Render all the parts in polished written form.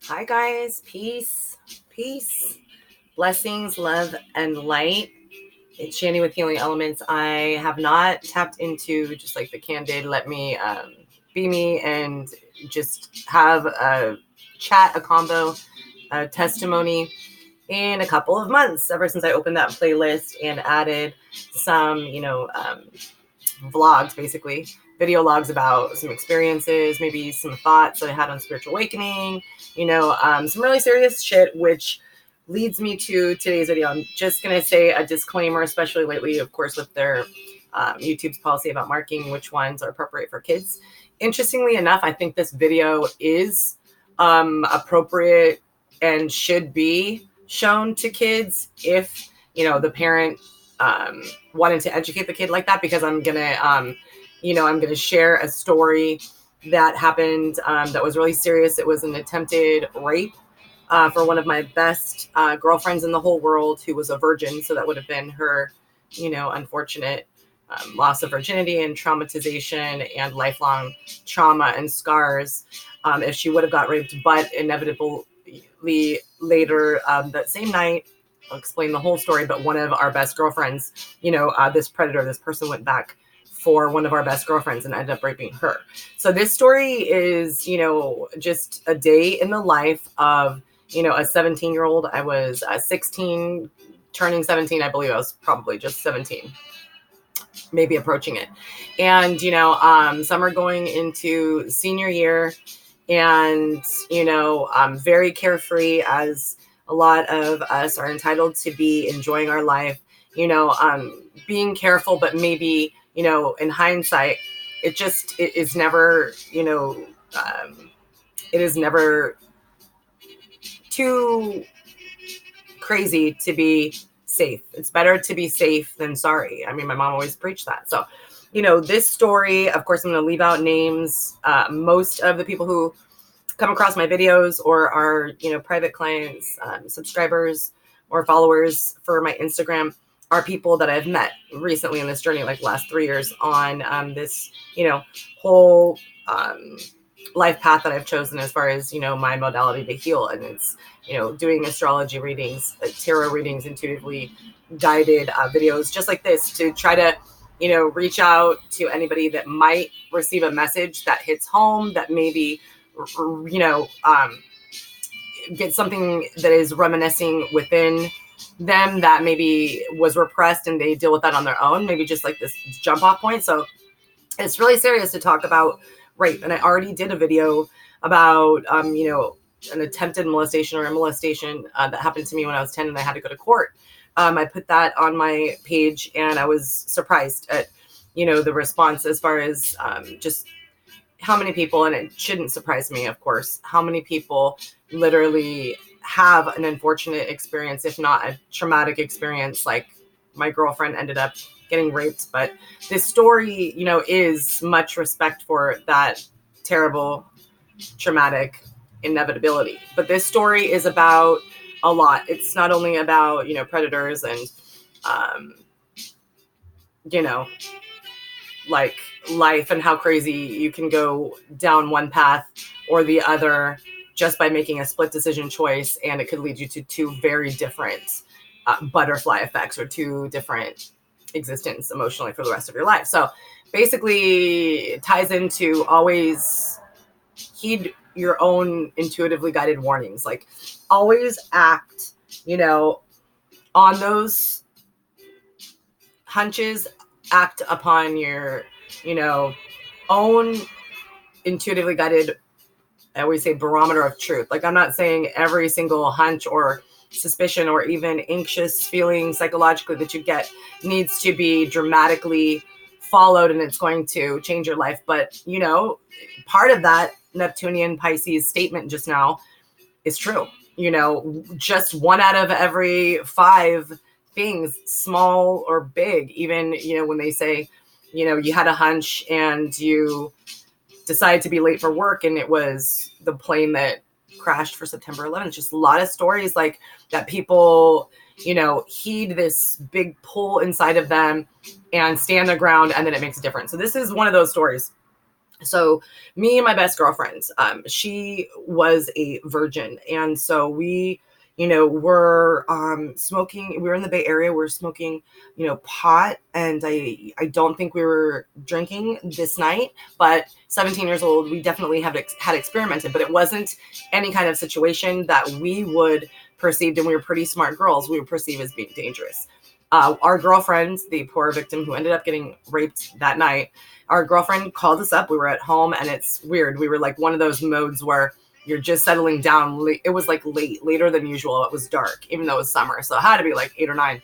Hi guys, peace, blessings, love, and light. It's Shanny with Healing Elements. I have not tapped into just like the candid, let me be me and just have a chat, a combo, a testimony in a couple of months, ever since I opened that playlist and added some, vlogs, basically video logs about some experiences, maybe some thoughts that I had on spiritual awakening, some really serious shit, which leads me to today's video. I'm just going to say a disclaimer, especially lately, of course, with their YouTube's policy about marking which ones are appropriate for kids. Interestingly enough, I think this video is appropriate and should be shown to kids if, the parent wanted to educate the kid like that, because I'm gonna share a story that happened that was really serious. It was an attempted rape for one of my best girlfriends in the whole world, who was a virgin. So that would have been her, unfortunate loss of virginity and traumatization and lifelong trauma and scars if she would have got raped. But inevitably later that same night, I'll explain the whole story, but one of our best girlfriends, this person went back for one of our best girlfriends and ended up raping her. So this story is, just a day in the life of, a 17-year-old. I was 16, turning 17. I believe I was probably just 17, maybe approaching it. And, summer going into senior year, and, very carefree, as a lot of us are entitled to be, enjoying our life, being careful, but maybe, in hindsight, it is never, it is never too crazy to be safe. It's better to be safe than sorry. I mean, my mom always preached that. So, this story, of course, I'm going to leave out names. Most of the people who come across my videos or are, private clients, subscribers, or followers for my Instagram are people that I've met recently in this journey, like last 3 years on this, whole life path that I've chosen as far as, my modality to heal. And it's, doing astrology readings, tarot readings, intuitively guided videos just like this, to try to, reach out to anybody that might receive a message that hits home, that maybe, get something that is reminiscing within them that maybe was repressed and they deal with that on their own, maybe just like this jump off point. So it's really serious to talk about rape. And I already did a video about, an attempted molestation or a molestation that happened to me when I was 10 and I had to go to court. I put that on my page, and I was surprised at, the response as far as just how many people, and it shouldn't surprise me, of course, how many people literally have an unfortunate experience, if not a traumatic experience, like my girlfriend ended up getting raped. But this story, is much respect for that terrible, traumatic inevitability. But this story is about a lot. It's not only about, predators and, like life and how crazy you can go down one path or the other just by making a split decision choice. And it could lead you to two very different butterfly effects, or two different existence emotionally for the rest of your life. So basically it ties into always heed your own intuitively guided warnings. Like always act, on those hunches, act upon your, own intuitively guided, I always say, barometer of truth. Like I'm not saying every single hunch or suspicion or even anxious feeling psychologically that you get needs to be dramatically followed and it's going to change your life. But, part of that Neptunian Pisces statement just now is true. Just one out of every 5 things, small or big, even, when they say, you had a hunch and you decided to be late for work and it was the plane that crashed for September 11th. Just a lot of stories like that. People, heed this big pull inside of them and stand their ground, and then it makes a difference. So this is one of those stories. So me and my best girlfriend, she was a virgin. And so we, were smoking. We were in the Bay Area. We were smoking, pot. And I don't think we were drinking this night, but 17 years old, we definitely had experimented, but it wasn't any kind of situation that we would perceive, and we were pretty smart girls, we would perceive as being dangerous. Our girlfriend, the poor victim who ended up getting raped that night, our girlfriend called us up. We were at home, and it's weird. We were like one of those modes where you're just settling down. It was like later than usual. It was dark, even though it was summer. So it had to be like 8 or 9.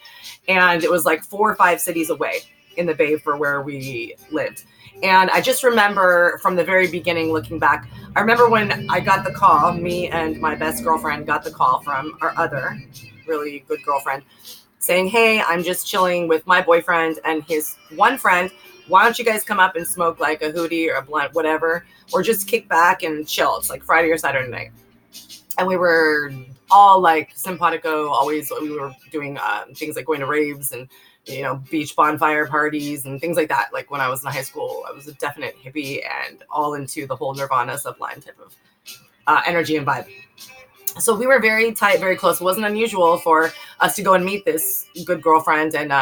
And it was like 4 or 5 cities away in the Bay for where we lived. And I just remember from the very beginning, looking back, I remember when I got the call, me and my best girlfriend got the call from our other really good girlfriend saying, hey, I'm just chilling with my boyfriend and his one friend. Why don't you guys come up and smoke like a hootie or a blunt, whatever, or just kick back and chill. It's like Friday or Saturday night. And we were all like simpatico. Always, we were doing things like going to raves and, beach bonfire parties and things like that. Like when I was in high school, I was a definite hippie and all into the whole Nirvana Sublime type of energy and vibe. So we were very tight, very close. It wasn't unusual for us to go and meet this good girlfriend. And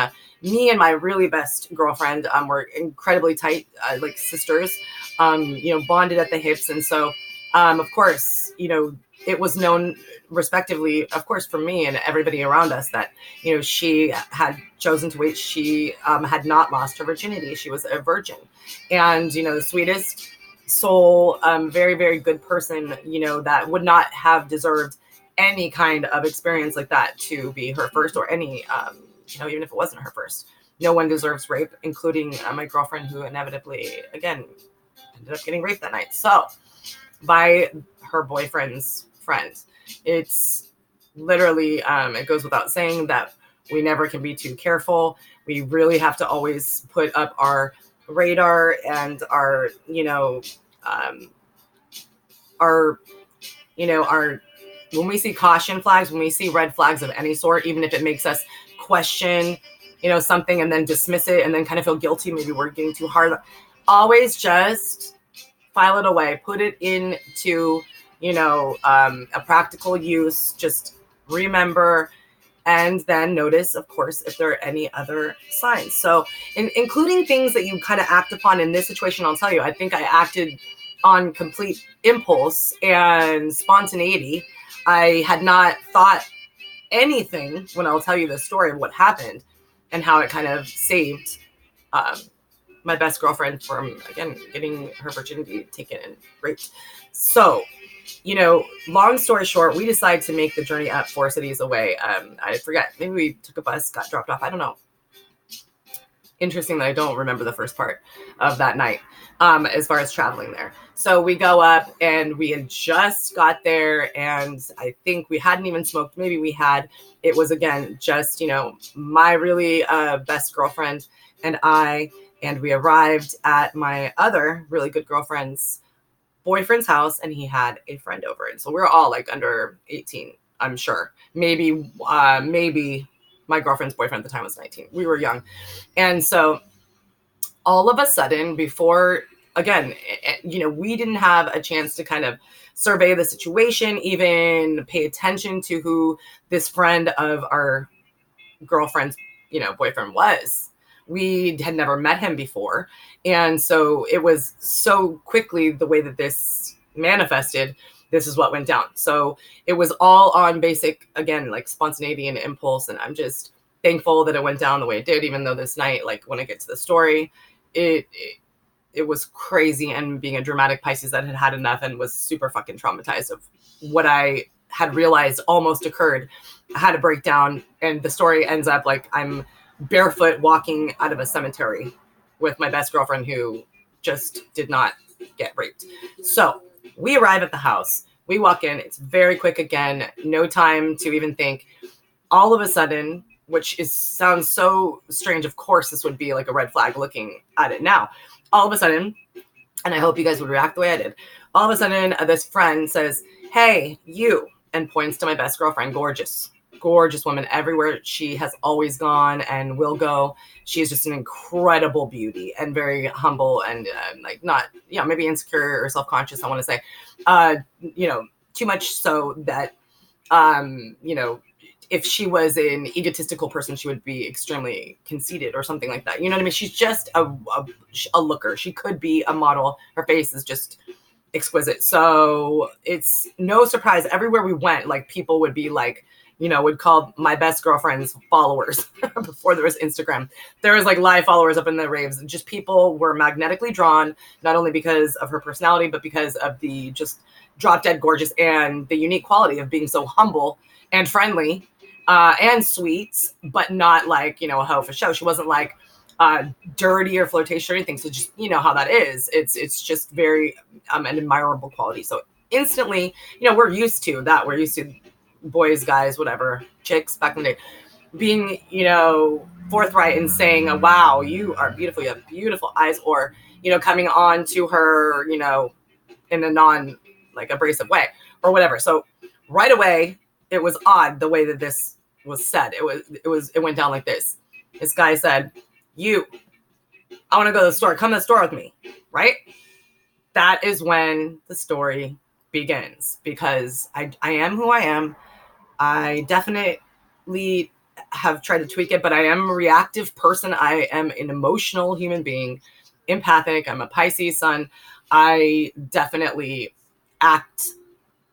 me and my really best girlfriend were incredibly tight, like sisters, bonded at the hips. And so, of course, it was known respectively, of course, for me and everybody around us that, she had chosen to wait. She had not lost her virginity. She was a virgin. And, the sweetest soul, very, very good person, that would not have deserved any kind of experience like that to be her first, or any, even if it wasn't her first. No one deserves rape, including my girlfriend, who inevitably, again, ended up getting raped that night. So, by her boyfriend's friend. It's literally, it goes without saying that we never can be too careful. We really have to always put up our radar and our when we see caution flags, when we see red flags of any sort, even if it makes us question, something and then dismiss it and then kind of feel guilty, maybe we're getting too hard, always just file it away, put it into, a practical use, just remember, and then notice, of course, if there are any other signs. So including things that you kind of act upon in this situation, I'll tell you, I think I acted on complete impulse and spontaneity. I had not thought anything when I'll tell you the story of what happened and how it kind of saved my best girlfriend from, again, getting her virginity taken and raped. So, long story short, we decided to make the journey up 4 cities away. I forget. Maybe we took a bus, got dropped off. I don't know. Interesting that I don't remember the first part of that night as far as traveling there. So we go up and we had just got there, and I think we hadn't even smoked. Maybe we had. It was, again, just, my really best girlfriend and I, and we arrived at my other really good girlfriend's boyfriend's house, and he had a friend over. And so we're all like under 18, I'm sure. Maybe my girlfriend's boyfriend at the time was 19. We were young. And so all of a sudden, before, again, we didn't have a chance to kind of survey the situation, even pay attention to who this friend of our girlfriend's, boyfriend was. We had never met him before. And so it was so quickly the way that this manifested, this is what went down. So it was all on basic, again, like spontaneity and impulse. And I'm just thankful that it went down the way it did, even though this night, like when I get to the story, it was crazy. And being a dramatic Pisces that had had enough and was super fucking traumatized of what I had realized almost occurred, I had a breakdown, and the story ends up like I'm barefoot walking out of a cemetery with my best girlfriend who just did not get raped. So we arrive at the house. We walk in. It's very quick again. No time to even think. All of a sudden, which sounds so strange. Of course, this would be like a red flag looking at it now. All of a sudden, and I hope you guys would react the way I did. All of a sudden, this friend says, "Hey, you," and points to my best girlfriend, gorgeous, gorgeous woman. Everywhere she has always gone and will go, she is just an incredible beauty and very humble and like not, maybe insecure or self-conscious, I want to say, too much so that, if she was an egotistical person, she would be extremely conceited or something like that. You know what I mean? She's just a looker. She could be a model. Her face is just exquisite. So it's no surprise everywhere we went, like people would be like, would call my best girlfriend's followers before there was Instagram. There was like live followers up in the raves. Just people were magnetically drawn, not only because of her personality, but because of the just drop dead gorgeous and the unique quality of being so humble and friendly and sweet, but not like, a hoe for show. She wasn't like dirty or flirtatious or anything. So just, how that is. It's just very an admirable quality. So instantly, we're used to that. We're used to boys, guys, whatever, chicks back in the day, being, forthright and saying, oh, wow, you are beautiful. You have beautiful eyes. Or, coming on to her, in a non like abrasive way or whatever. So right away, it was odd the way that this was said. It went down like this. This guy said, I want to go to the store. Come to the store with me. Right? That is when the story begins, because I am who I am. I definitely have tried to tweak it, but I am a reactive person. I am an emotional human being, empathic. I'm a Pisces sun. I definitely act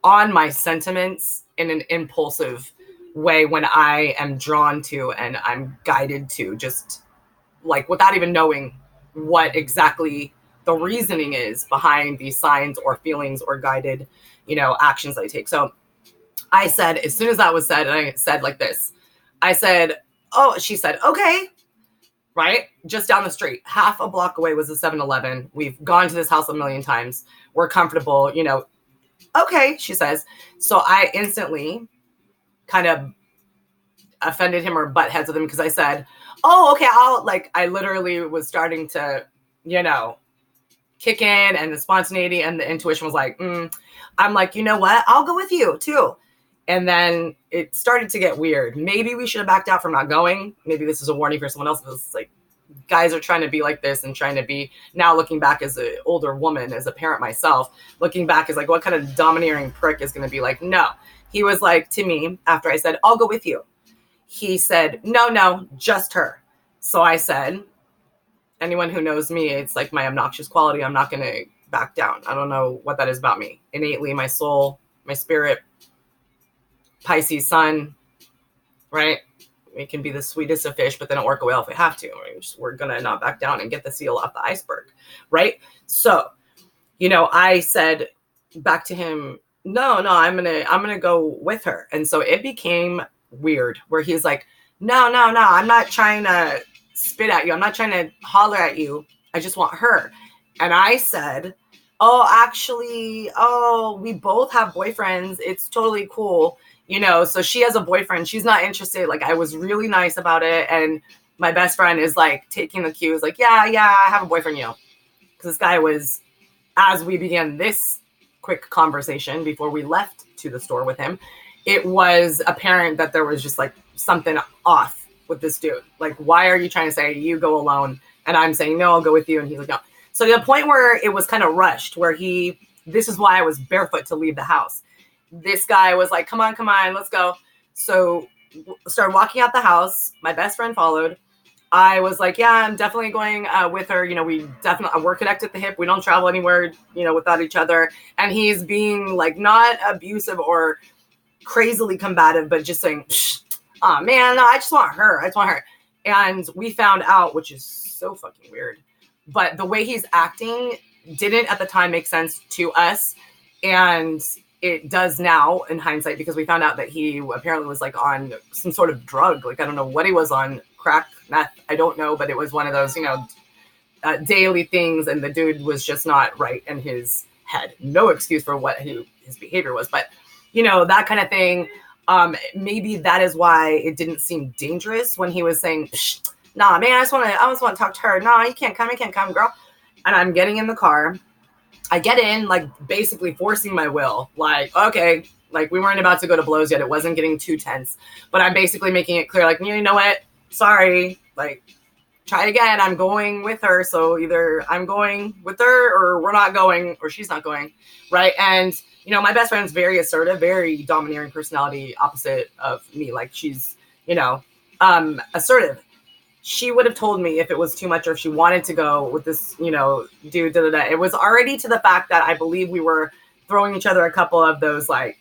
on my sentiments in an impulsive way when I am drawn to and I'm guided to, just like without even knowing what exactly the reasoning is behind these signs or feelings or guided, actions I take. So I said, as soon as that was said, and I said like this, I said, oh, she said, okay, right? Just down the street, half a block away was a 7-Eleven. We've gone to this house a million times. We're comfortable, okay, she says. So I instantly kind of offended him or butt heads with him because I said, oh, okay, I literally was starting to, kick in, and the spontaneity and the intuition was like, I'm like, you know what? I'll go with you too. And then it started to get weird. Maybe we should have backed out from not going. Maybe this is a warning for someone else. It's like, guys are trying to be like this and trying to be, now looking back as an older woman, as a parent myself, looking back is like, what kind of domineering prick is going to be like, no. He was like to me, after I said, I'll go with you. He said, no, just her. So I said, anyone who knows me, it's like my obnoxious quality. I'm not going to back down. I don't know what that is about me. Innately, my soul, my spirit, Pisces sun, right? We can be the sweetest of fish, but then orca whale if we have to. We're going to not back down and get the seal off the iceberg, right? So, I said back to him, no, I'm going to go with her. And so it became weird where he's like, no, I'm not trying to spit at you. I'm not trying to holler at you. I just want her. And I said, actually, we both have boyfriends. It's totally cool. So she has a boyfriend. She's not interested. Like, I was really nice about it. And my best friend is like taking the cues, like, yeah, I have a boyfriend, Because this guy was, as we began this quick conversation before we left to the store with him, it was apparent that there was just like something off with this dude. Like, why are you trying to say you go alone? And I'm saying, no, I'll go with you. And he's like, no. So to the point where it was kind of rushed, where this is why I was barefoot to leave the house. This guy was like, come on, let's go. So started walking out the house. My best friend followed. I was like, yeah, I'm definitely going with her. We're connected at the hip. We don't travel anywhere, without each other. And he's being like, not abusive or crazily combative, but just saying, oh man, no, I just want her. And we found out, which is so fucking weird, but the way he's acting didn't at the time make sense to us. And it does now in hindsight, because we found out that he apparently was like on some sort of drug. Like, I don't know what he was on, crack, meth, I don't know, but it was one of those, daily things. And the dude was just not right in his head. No excuse for what his behavior was, but that kind of thing. Maybe that is why it didn't seem dangerous when he was saying, nah, man, I just want to talk to her. No, you can't come, girl. And I'm getting in the car. I get in, like, basically forcing my will. Like, okay, Like, we weren't about to go to blows yet. It wasn't getting too tense, but I'm basically making it clear, like, you know what? Sorry, like, try again. I'm going with her. So either I'm going with her or we're not going, or she's not going. Right. And, you know, my best friend's very assertive, very domineering personality, opposite of me. Like, she's, you know, assertive. She would have told me if it was too much or if she wanted to go with this, you know, dude, da, da, da. It was already to the fact that I believe we were throwing each other a couple of those, like,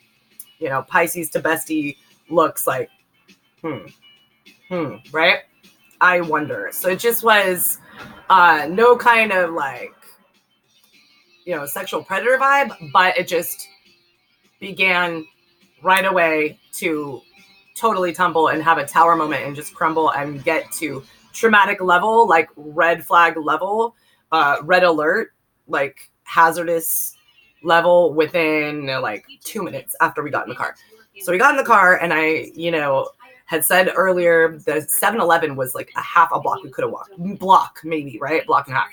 you know, Pisces to bestie looks, like, right? I wonder. So it just was no kind of, like, you know, sexual predator vibe, but it just began right away to totally tumble and have a tower moment and just crumble and get to traumatic level, like red flag level, red alert, like hazardous level within like 2 minutes after we got in the car. So we got in the car and I, you know, had said earlier the 7-Eleven was like a half a block we could have walked. Block, maybe, right? Block and a half.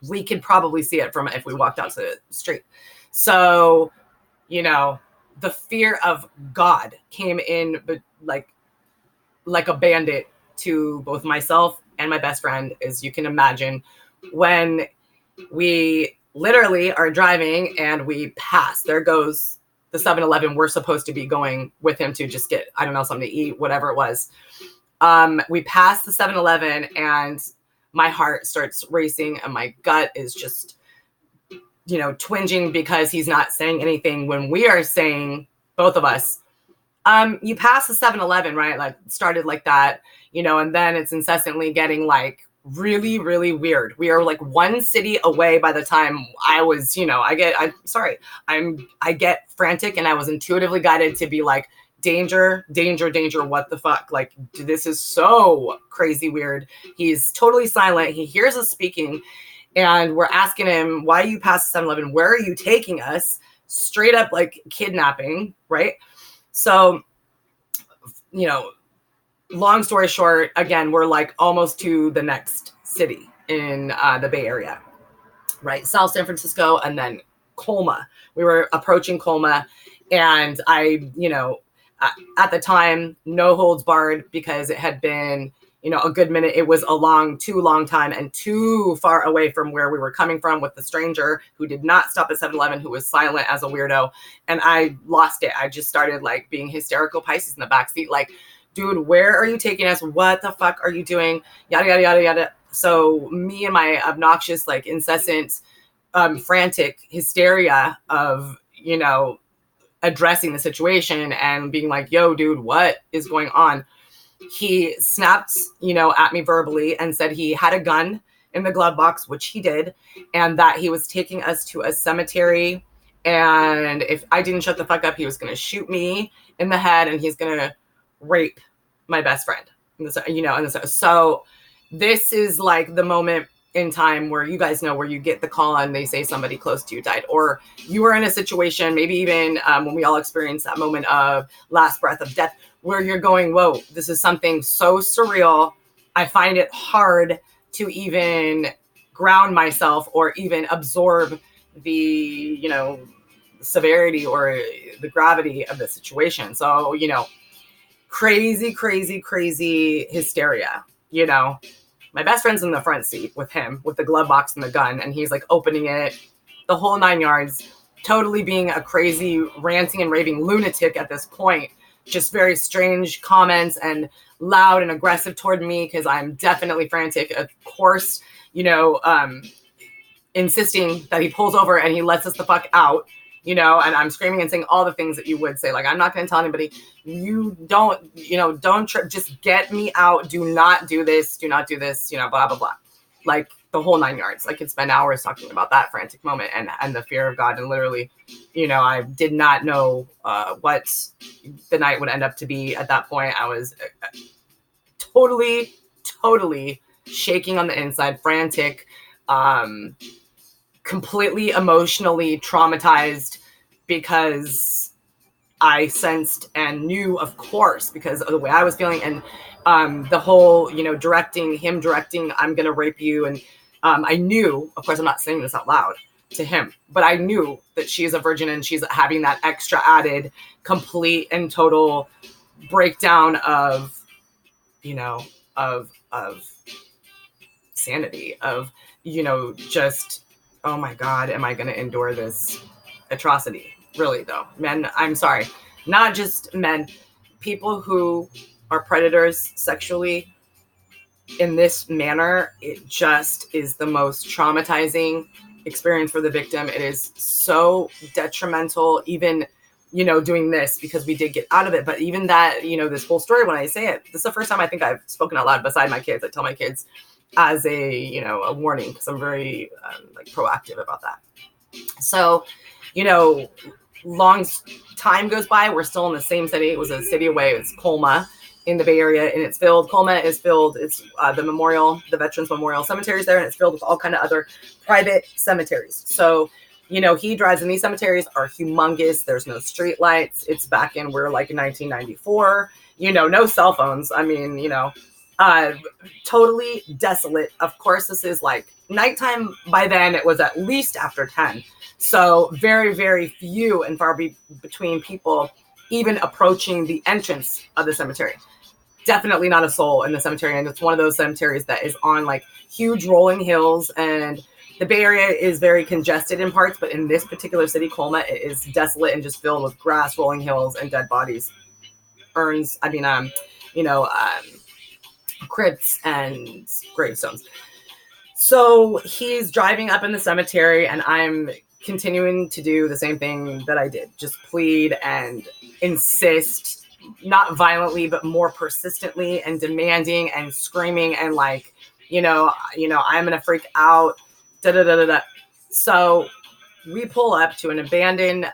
We could probably see it from if we walked out to the street. So, you know, the fear of God came in like a bandit to both myself and my best friend, as you can imagine, when we literally are driving and we pass. There goes the 7-Eleven we're supposed to be going with him to just get, I don't know, something to eat, whatever it was. We passed the 7-Eleven and my heart starts racing and my gut is just, you know, twinging because he's not saying anything when we are saying, both of us, you pass the 7-Eleven, right? Like, started like that, you know, and then it's incessantly getting like really, really weird. We are like one city away by the time I was, you know, I get frantic and I was intuitively guided to be like, danger, danger, danger. What the fuck? Like, this is so crazy weird. He's totally silent. He hears us speaking and we're asking him, why you pass the 7-Eleven? Where are you taking us? Straight up like kidnapping, right? So, you know, long story short, again, we're like almost to the next city in the Bay Area, right? South San Francisco and then Colma. We were approaching Colma and I, you know, at the time, no holds barred because it had been, you know, a good minute. It was too long time and too far away from where we were coming from with the stranger who did not stop at 7-Eleven, who was silent as a weirdo. And I lost it. I just started like being hysterical Pisces in the backseat. Like, dude, where are you taking us? What the fuck are you doing? Yada, yada, yada, yada. So me and my obnoxious, like incessant, frantic hysteria of, you know, addressing the situation and being like, yo, dude, what is going on? He snapped, you know, at me verbally and said he had a gun in the glove box, which he did, and that he was taking us to a cemetery. And if I didn't shut the fuck up, he was going to shoot me in the head and he's going to rape my best friend. You know, so this is like the moment in time where you guys know where you get the call and they say somebody close to you died, or you were in a situation, maybe even when we all experience that moment of last breath of death, where you're going, whoa, this is something so surreal. I find it hard to even ground myself or even absorb the, you know, severity or the gravity of the situation. So, you know, crazy, crazy, crazy hysteria, you know. My best friend's in the front seat with him, with the glove box and the gun, and he's like opening it, the whole 9 yards, totally being a crazy, ranting and raving lunatic at this point. Just very strange comments and loud and aggressive toward me because I'm definitely frantic. Of course, you know, insisting that he pulls over and he lets us the fuck out, you know, and I'm screaming and saying all the things that you would say. Like, I'm not going to tell anybody, you don't, you know, don't trip, just get me out. Do not do this. Do not do this, you know, blah, blah, blah. Like the whole 9 yards. I could spend hours talking about that frantic moment and the fear of God. And literally, you know, I did not know what the night would end up to be at that point. I was totally shaking on the inside, frantic, completely emotionally traumatized because I sensed and knew, of course, because of the way I was feeling and the whole, you know, him directing, I'm going to rape you. And I knew, of course, I'm not saying this out loud, to him. But I knew that she's a virgin and she's having that extra added, complete and total breakdown of, you know, of sanity, of, you know, just, oh my God, am I going to endure this atrocity? Really, though, men, I'm sorry, not just men, people who are predators sexually in this manner, it just is the most traumatizing experience for the victim. It is so detrimental, even, you know, doing this, because we did get out of it. But even that, you know, this whole story, when I say it, this is the first time I think I've spoken out loud beside my kids. I tell my kids as a, you know, a warning, because I'm very like proactive about that. So, you know, long time goes by. We're still in the same city. It was a city away. It's Colma in the Bay Area, and it's filled. Colma is filled. It's the Veterans Memorial Cemeteries there, and it's filled with all kind of other private cemeteries. So, you know, he drives, and these cemeteries are humongous. There's no street lights. It's back in, we're like in 1994. You know, no cell phones. I mean, you know, totally desolate. Of course, this is like nighttime. By then, it was at least after 10. So very, very few and far between people even approaching the entrance of the cemetery. Definitely not a soul in the cemetery. And it's one of those cemeteries that is on like huge rolling hills, and the Bay Area is very congested in parts, but in this particular city, Colma, it is desolate and just filled with grass, rolling hills, and dead bodies, urns. I mean, crypts and gravestones. So he's driving up in the cemetery, and I'm continuing to do the same thing that I did, just plead and insist, not violently, but more persistently, and demanding and screaming and like, you know, I'm going to freak out. Da, da, da, da, da. So we pull up to an abandoned,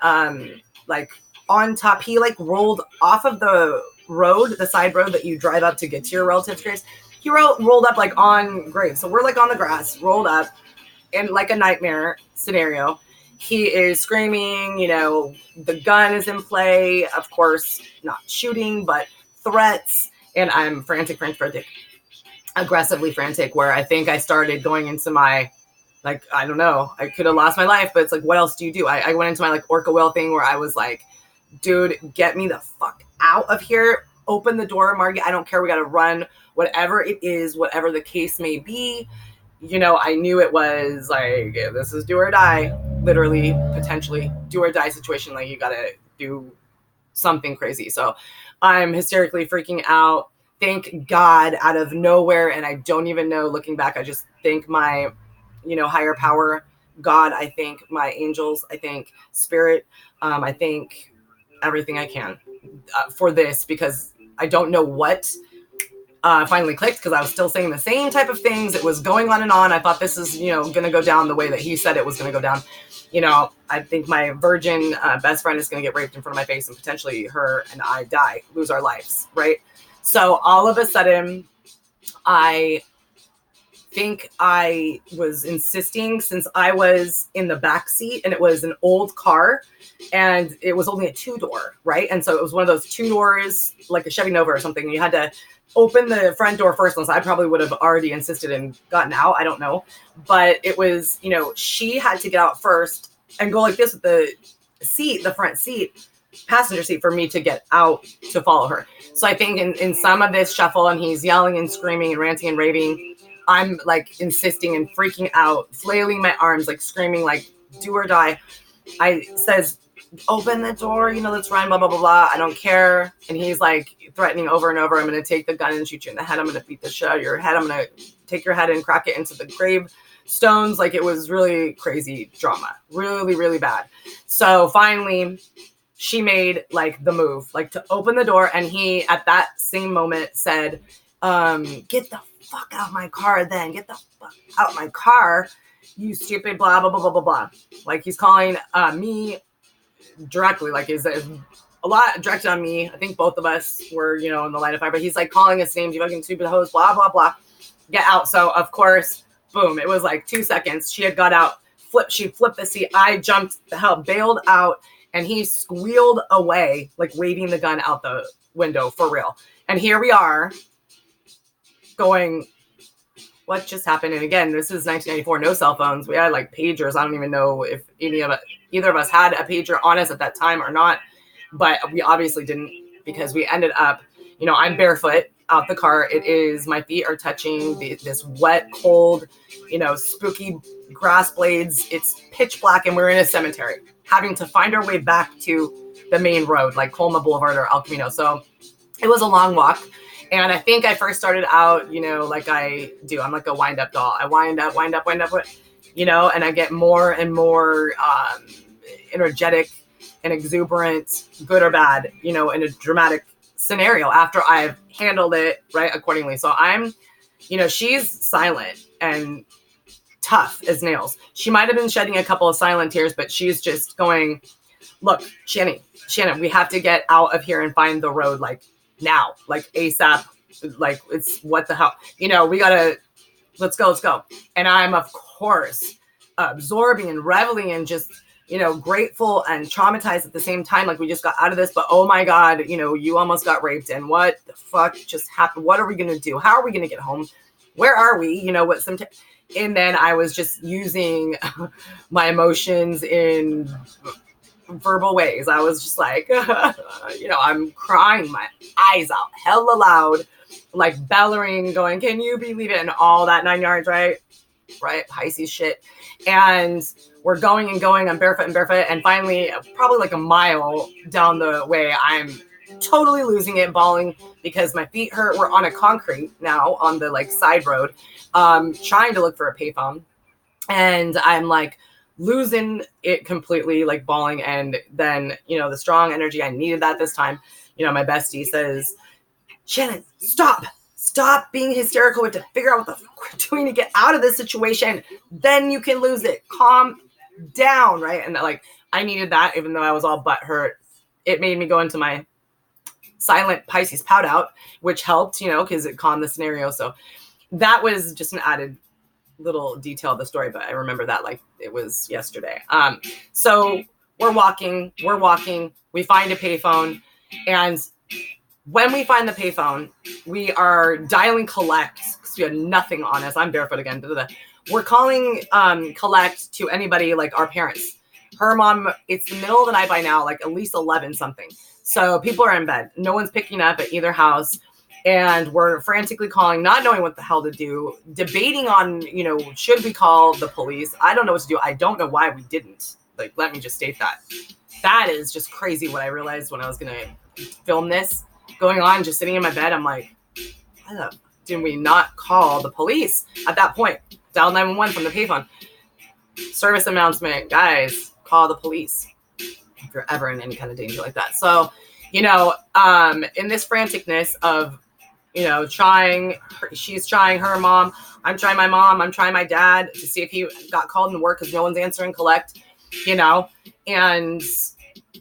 like on top, he like rolled off of the road, the side road that you drive up to get to your relative's graves. He rolled up like on graves. So we're like on the grass, rolled up in like a nightmare scenario. He is screaming, you know, the gun is in play, of course, not shooting, but threats. And I'm frantic, aggressively frantic, where I think I started going into my, like, I don't know, I could have lost my life, but it's like, what else do you do? I went into my like orca whale thing where I was like, dude, get me the fuck out of here. Open the door, Margie. I don't care. We got to run, whatever it is, whatever the case may be. You know, I knew it was like, this is do or die, literally, potentially do or die situation. Like, you got to do something crazy. So I'm hysterically freaking out. Thank God, out of nowhere. And I don't even know, looking back, I just thank my, you know, higher power, God. I thank my angels. I thank spirit. I thank everything I can for this, because I don't know what finally clicked, because I was still saying the same type of things. It was going on and on. I thought this is, you know, going to go down the way that he said it was going to go down. You know, I think my virgin best friend is going to get raped in front of my face, and potentially her and I die, lose our lives, right? So all of a sudden, I think I was insisting, since I was in the back seat, and it was an old car, and it was only a 2-door, right? And so it was one of those 2 doors, like a Chevy Nova or something. You had to open the front door first, unless I probably would have already insisted and gotten out. I don't know. But it was, you know, she had to get out first and go like this with the seat, the front seat, passenger seat, for me to get out to follow her. So I think in some of this shuffle, and he's yelling and screaming and ranting and raving, I'm like insisting and freaking out, flailing my arms, like screaming, like do or die. I says, open the door, you know, let's run, blah, blah, blah, blah. I don't care. And he's like threatening over and over, I'm going to take the gun and shoot you in the head. I'm going to beat the shit out of your head. I'm going to take your head and crack it into the gravestones. Like, it was really crazy drama, really, really bad. So finally she made like the move, like to open the door. And he, at that same moment, said, get the fuck out of my car then. Get the fuck out of my car, you stupid, blah, blah, blah, blah, blah, blah. Like, he's calling me directly, like is a lot directed on me. I think both of us were, you know, in the line of fire, but he's like calling us names, you fucking stupid hose, blah, blah, blah. Get out. So of course, boom, it was like 2 seconds. She had got out, she flipped the seat. I jumped the hell, bailed out, and he squealed away, like waving the gun out the window for real. And here we are going, what just happened? And again, this is 1994, no cell phones. We had like pagers. I don't even know if either of us had a pager on us at that time or not, but we obviously didn't, because we ended up, I'm barefoot out the car. It is, my feet are touching this wet, cold, spooky grass blades. It's pitch black, and we're in a cemetery, having to find our way back to the main road, like Colma Boulevard or El Camino. So it was a long walk. And I think I first started out, like I do. I'm like a wind-up doll. I wind up, and I get more and more energetic and exuberant, good or bad, in a dramatic scenario after I've handled it right accordingly. So I'm, she's silent and tough as nails. She might have been shedding a couple of silent tears, but she's just going, look, Shannon, we have to get out of here and find the road, like now, like ASAP, like it's what the hell, we gotta, let's go. And I'm, of course, absorbing and reveling and just, grateful and traumatized at the same time. Like, we just got out of this, but oh my God, you almost got raped, and what the fuck just happened? What are we going to do? How are we going to get home? Where are we? And then I was just using my emotions in verbal ways. I was just like, I'm crying my eyes out hella loud, like bellowing, going, can you believe it? And all that 9 yards, right? Pisces shit. And we're going. I'm barefoot. And finally, probably like a mile down the way, I'm totally losing it, bawling because my feet hurt. We're on a concrete now on the like side road, trying to look for a payphone. And I'm like losing it completely, like bawling. And then, the strong energy, I needed that this time. My bestie says, Shannon, stop being hysterical. We have to figure out what the fuck we're doing to get out of this situation. Then you can lose it. Calm down, right? And like, I needed that, even though I was all butt hurt. It made me go into my silent Pisces pout out, which helped, because it calmed the scenario. So that was just an added little detail of the story, but I remember that like it was yesterday. So we're walking, we find a payphone, and when we find the payphone, we are dialing collect because we had nothing on us. I'm barefoot again. We're calling collect to anybody, like our parents. Her mom, it's the middle of the night by now, like at least 11 something. So people are in bed. No one's picking up at either house. And we're frantically calling, not knowing what the hell to do, debating on, should we call the police? I don't know what to do. I don't know why we didn't. Like, let me just state that. That is just crazy what I realized when I was going to film this. Going on, just sitting in my bed, I'm like, why the did we not call the police at that point? Dial 911 from the payphone. Service announcement, guys, call the police if you're ever in any kind of danger like that. So, in this franticness of, she's trying her mom, I'm trying my mom, I'm trying my dad to see if he got called into work because no one's answering collect, and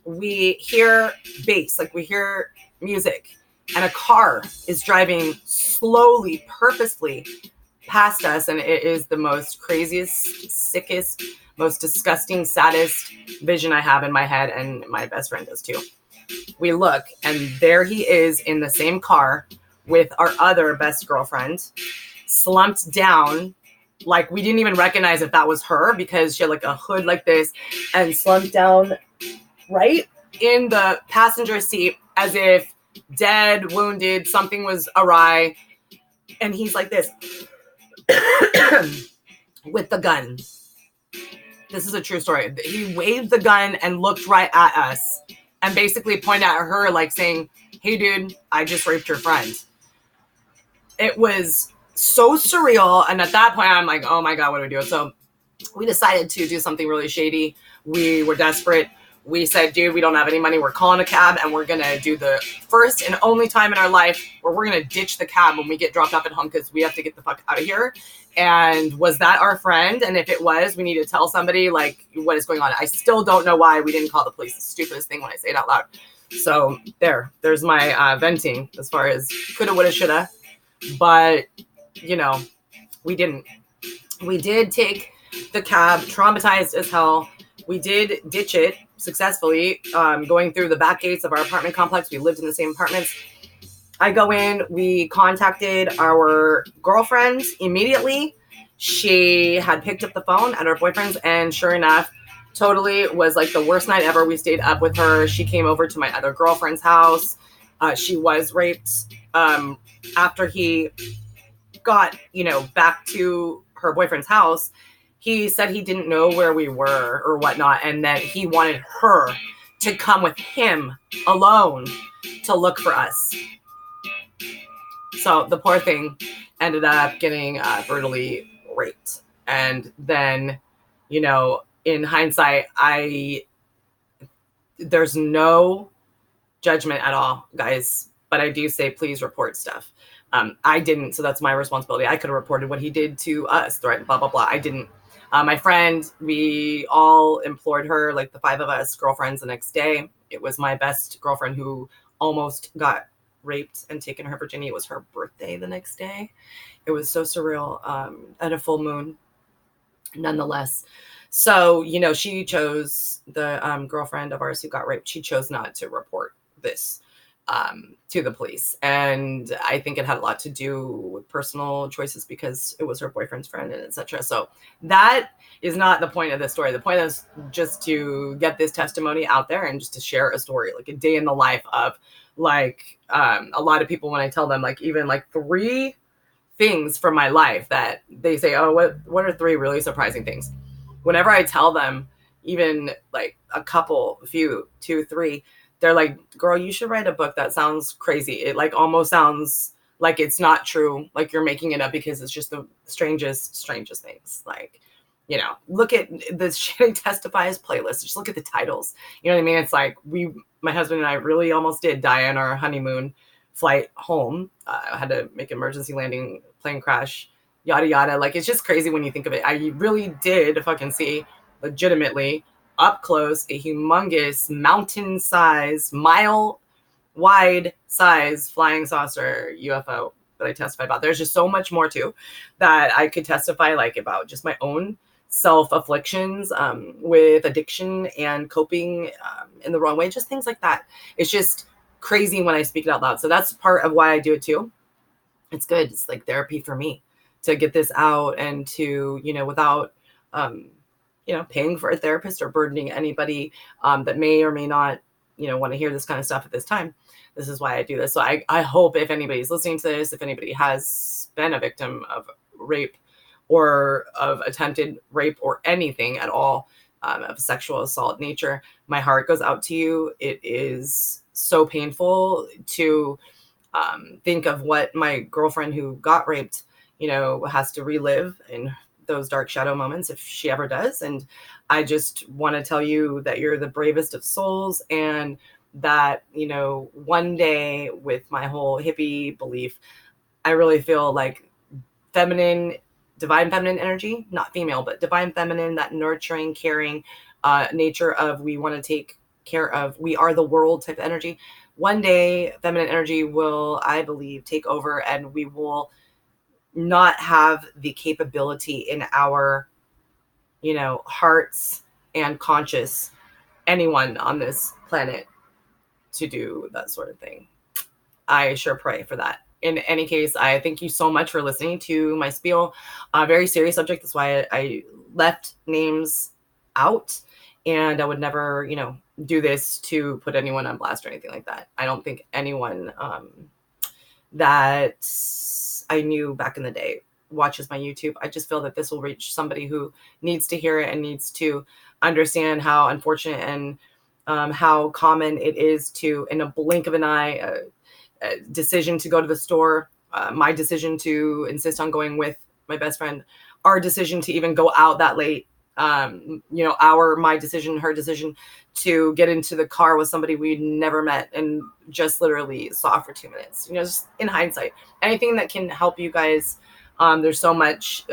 we hear bass, like we hear music, and a car is driving slowly, purposely past us. And it is the most craziest, sickest, most disgusting, saddest vision I have in my head. And my best friend does too. We look, and there he is in the same car with our other best girlfriend, slumped down. Like, we didn't even recognize if that was her because she had like a hood like this, and slumped down right in the passenger seat as if dead, wounded, something was awry. And he's like this with the gun. This is a true story. He waved the gun and looked right at us and basically pointed at her, like saying, hey dude, I just raped your friend. It was so surreal. And at that point I'm like, oh my God, what do we do? So we decided to do something really shady. We were desperate. We said, dude, we don't have any money. We're calling a cab, and we're going to do the first and only time in our life where we're going to ditch the cab when we get dropped off at home because we have to get the fuck out of here. And was that our friend? And if it was, we need to tell somebody, like, what is going on. I still don't know why we didn't call the police. It's the stupidest thing when I say it out loud. So there's my venting as far as coulda, woulda, shoulda. But, we didn't. We did take the cab, traumatized as hell. We did ditch it successfully, going through the back gates of our apartment complex. We lived in the same apartments. I go in, we contacted our girlfriend immediately. She had picked up the phone at her boyfriend's, and sure enough, totally was like the worst night ever. We stayed up with her. She came over to my other girlfriend's house. She was raped after he got, back to her boyfriend's house. He said he didn't know where we were or whatnot, and that he wanted her to come with him alone to look for us. So the poor thing ended up getting brutally raped. And then, in hindsight, there's no judgment at all, guys. But I do say, please report stuff. I didn't, so that's my responsibility. I could have reported what he did to us, right? Blah, blah, blah. I didn't. My friend, we all implored her, like the 5 of us girlfriends, the next day. It was my best girlfriend who almost got raped and taken her virginity. It was her birthday the next day. It was so surreal, at a full moon, nonetheless. So, she chose, the girlfriend of ours who got raped, she chose not to report this to the police. And I think it had a lot to do with personal choices because it was her boyfriend's friend and etc. So that is not the point of this story. The point is just to get this testimony out there and just to share a story, like a day in the life of, like, a lot of people, when I tell them, like, even like 3 things from my life that they say, oh, what are 3 really surprising things? Whenever I tell them even like a couple, a few, 2, 3, they're like, girl, you should write a book. That sounds crazy. It like almost sounds like it's not true. Like you're making it up because it's just the strangest things. Like, look at the Shanny Testifies playlist. Just look at the titles. You know what I mean? It's like my husband and I really almost did die on our honeymoon flight home. I had to make emergency landing, plane crash, yada, yada. Like, it's just crazy when you think of it. I really did fucking see legitimately up close a humongous mountain size, mile wide size flying saucer UFO that I testify about. There's just so much more too that I could testify, like, about just my own self-afflictions with addiction and coping in the wrong way, just things like that. It's just crazy when I speak it out loud. So that's part of why I do it too. It's good. It's like therapy for me to get this out and to, without, paying for a therapist or burdening anybody that may or may not, want to hear this kind of stuff at this time. This is why I do this. So I hope if anybody's listening to this, if anybody has been a victim of rape or of attempted rape or anything at all, of sexual assault nature, my heart goes out to you. It is so painful to think of what my girlfriend who got raped, has to relive in those dark shadow moments if she ever does. And I just want to tell you that you're the bravest of souls, and that, one day, with my whole hippie belief, I really feel like divine feminine energy, not female, but divine feminine, that nurturing, caring nature of, we want to take care of, we are the world type of energy. One day feminine energy will, I believe, take over, and we will not have the capability in our, hearts and conscious, anyone on this planet, to do that sort of thing. I sure pray for that. In any case, I thank you so much for listening to my spiel. A very serious subject. That's why I left names out, and I would never, do this to put anyone on blast or anything like that. I don't think anyone that I knew back in the day watches my YouTube. I just feel that this will reach somebody who needs to hear it and needs to understand how unfortunate and how common it is to, in a blink of an eye, a decision to go to the store, my decision to insist on going with my best friend, our decision to even go out that late, my decision, her decision to get into the car with somebody we'd never met and just literally saw for 2 minutes, just in hindsight, anything that can help you guys. There's so much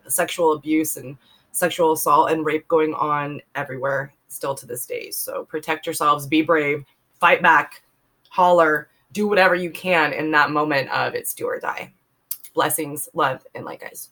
sexual abuse and sexual assault and rape going on everywhere still to this day. So protect yourselves, be brave, fight back, holler, do whatever you can in that moment of it's do or die. Blessings, love, and light, guys.